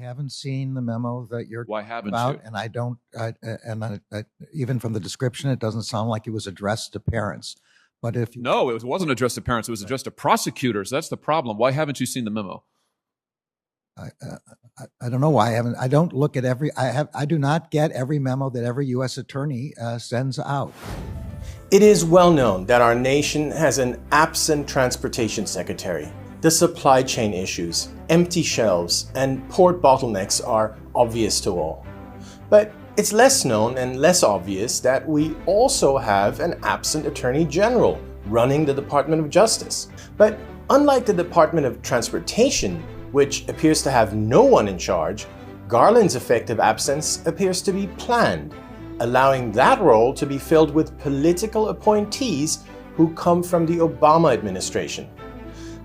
haven't seen the memo that you're Why haven't about, you? and I don't. Even from the description, it doesn't sound like it was addressed to parents. But if you, No, it wasn't addressed to parents. It was addressed to prosecutors. That's the problem. Why haven't you seen the memo? I don't know why I haven't. I don't look at every. I do not get every memo that every U.S. attorney sends out. It is well known that our nation has an absent transportation secretary. The supply chain issues, empty shelves, and port bottlenecks are obvious to all. But it's less known and less obvious that we also have an absent Attorney General running the Department of Justice. But unlike the Department of Transportation, which appears to have no one in charge, Garland's effective absence appears to be planned, allowing that role to be filled with political appointees who come from the Obama administration.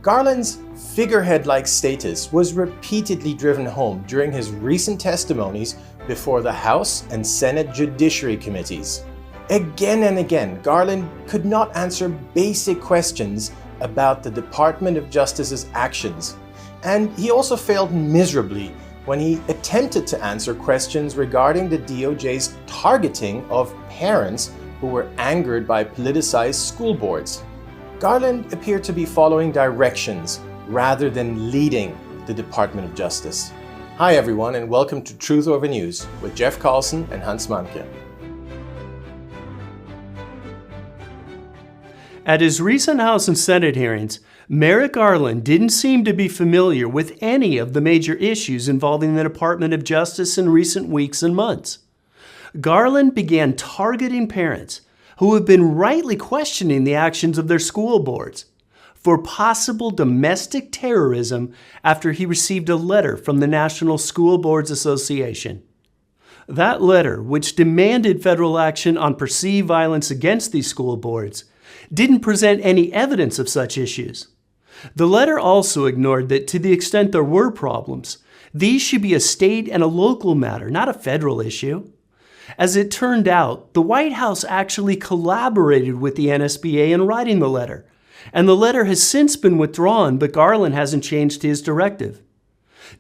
Garland's figurehead-like status was repeatedly driven home during his recent testimonies before the House and Senate Judiciary committees. Again and again, Garland could not answer basic questions about the Department of Justice's actions, and he also failed miserably when he attempted to answer questions regarding the DOJ's targeting of parents who were angered by politicized school boards. Garland appeared to be following directions rather than leading the Department of Justice. Hi everyone, and welcome to Truth Over News with Jeff Carlson and Hans Manke. At his recent House and Senate hearings, Merrick Garland didn't seem to be familiar with any of the major issues involving the Department of Justice in recent weeks and months. Garland began targeting parents who have been rightly questioning the actions of their school boards for possible domestic terrorism after he received a letter from the National School Boards Association. That letter, which demanded federal action on perceived violence against these school boards, didn't present any evidence of such issues. The letter also ignored that to the extent there were problems, these should be a state and a local matter, not a federal issue. As it turned out, the White House actually collaborated with the NSBA in writing the letter, and the letter has since been withdrawn, but Garland hasn't changed his directive.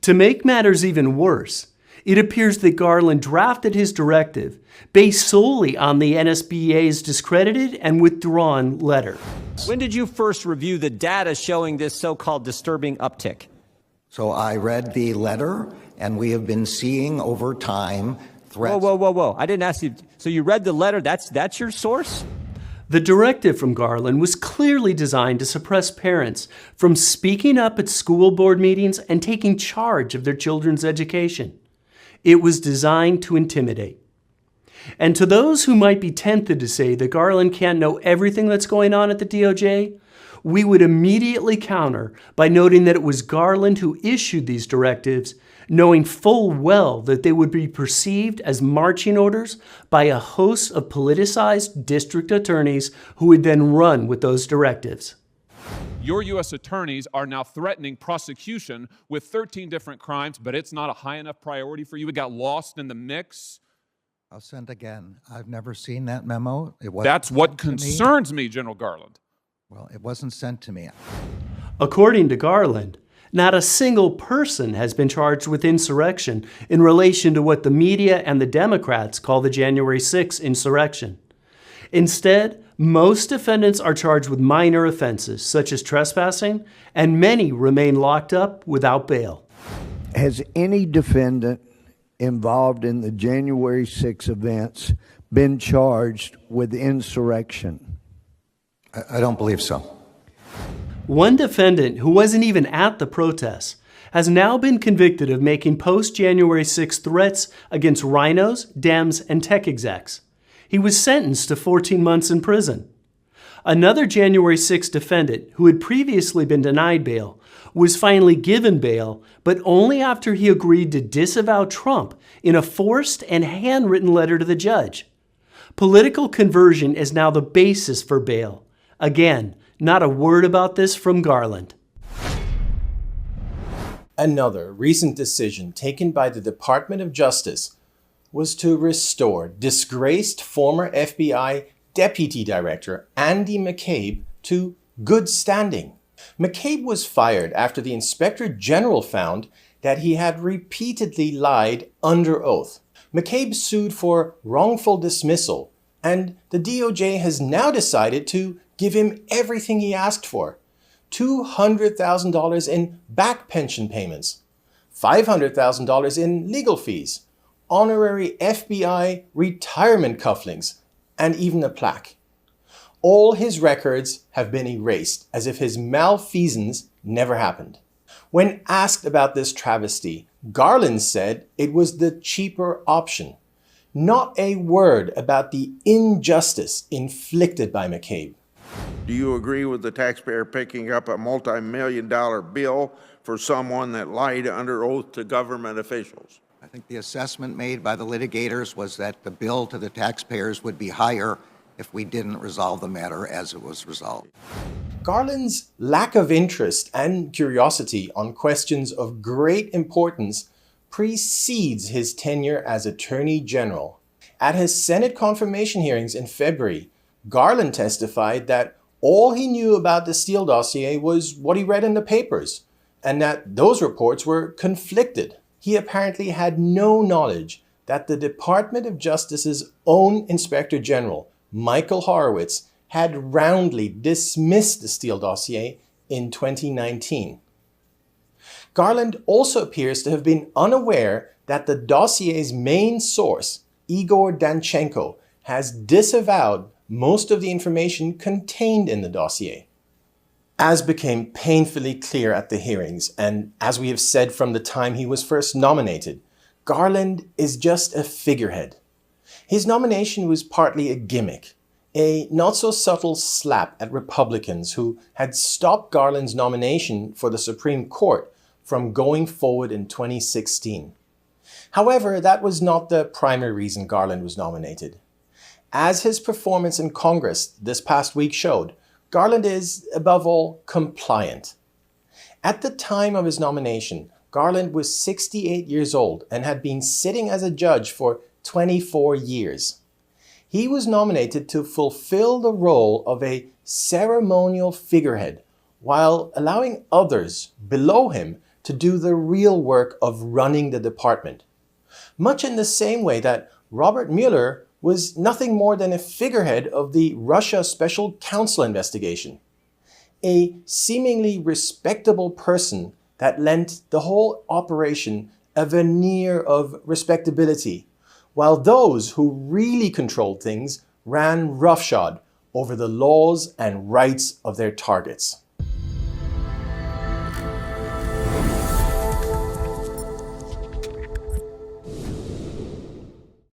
To make matters even worse, it appears that Garland drafted his directive based solely on the NSBA's discredited and withdrawn letter. When did you first review the data showing this so-called disturbing uptick? So I read the letter, and we have been seeing over time threats. Whoa. I didn't ask you. So you read the letter, that's your source? The directive from Garland was clearly designed to suppress parents from speaking up at school board meetings and taking charge of their children's education. It was designed to intimidate. And to those who might be tempted to say that Garland can't know everything that's going on at the DOJ, we would immediately counter by noting that it was Garland who issued these directives, knowing full well that they would be perceived as marching orders by a host of politicized district attorneys who would then run with those directives. Your U.S. attorneys are now threatening prosecution with 13 different crimes, but it's not a high enough priority for you. It got lost in the mix. I'll send again. I've never seen that memo. That's what concerns me, General Garland. Well, it wasn't sent to me. According to Garland, not a single person has been charged with insurrection in relation to what the media and the Democrats call the January 6th insurrection. Instead, most defendants are charged with minor offenses, such as trespassing, and many remain locked up without bail. Has any defendant involved in the January 6 events been charged with insurrection? I don't believe so. One defendant who wasn't even at the protests has now been convicted of making post-January 6 threats against rhinos, Dems, and tech execs. He was sentenced to 14 months in prison. Another January 6 defendant who had previously been denied bail was finally given bail, but only after he agreed to disavow Trump in a forced and handwritten letter to the judge. Political conversion is now the basis for bail. Again, not a word about this from Garland. Another recent decision taken by the Department of Justice was to restore disgraced former FBI Deputy Director Andy McCabe to good standing. McCabe was fired after the Inspector General found that he had repeatedly lied under oath. McCabe sued for wrongful dismissal, and the DOJ has now decided to give him everything he asked for: $200,000 in back pension payments, $500,000 in legal fees, honorary FBI retirement cufflinks, and even a plaque. All his records have been erased, as if his malfeasance never happened. When asked about this travesty, Garland said it was the cheaper option. Not a word about the injustice inflicted by McCabe. Do you agree with the taxpayer picking up a multi-million-dollar bill for someone that lied under oath to government officials? I think the assessment made by the litigators was that the bill to the taxpayers would be higher if we didn't resolve the matter as it was resolved. Garland's lack of interest and curiosity on questions of great importance precedes his tenure as Attorney General. At his Senate confirmation hearings in February, Garland testified that all he knew about the Steele dossier was what he read in the papers, and that those reports were conflicted. He apparently had no knowledge that the Department of Justice's own Inspector General, Michael Horowitz, had roundly dismissed the Steele dossier in 2019. Garland also appears to have been unaware that the dossier's main source, Igor Danchenko, has disavowed most of the information contained in the dossier. As became painfully clear at the hearings, and as we have said from the time he was first nominated, Garland is just a figurehead. His nomination was partly a gimmick, a not-so-subtle slap at Republicans who had stopped Garland's nomination for the Supreme Court from going forward in 2016. However, that was not the primary reason Garland was nominated. As his performance in Congress this past week showed, Garland is, above all, compliant. At the time of his nomination, Garland was 68 years old and had been sitting as a judge for 24 years. He was nominated to fulfill the role of a ceremonial figurehead while allowing others below him to do the real work of running the department. Much in the same way that Robert Mueller was nothing more than a figurehead of the Russia Special Counsel investigation. A seemingly respectable person that lent the whole operation a veneer of respectability, while those who really controlled things ran roughshod over the laws and rights of their targets.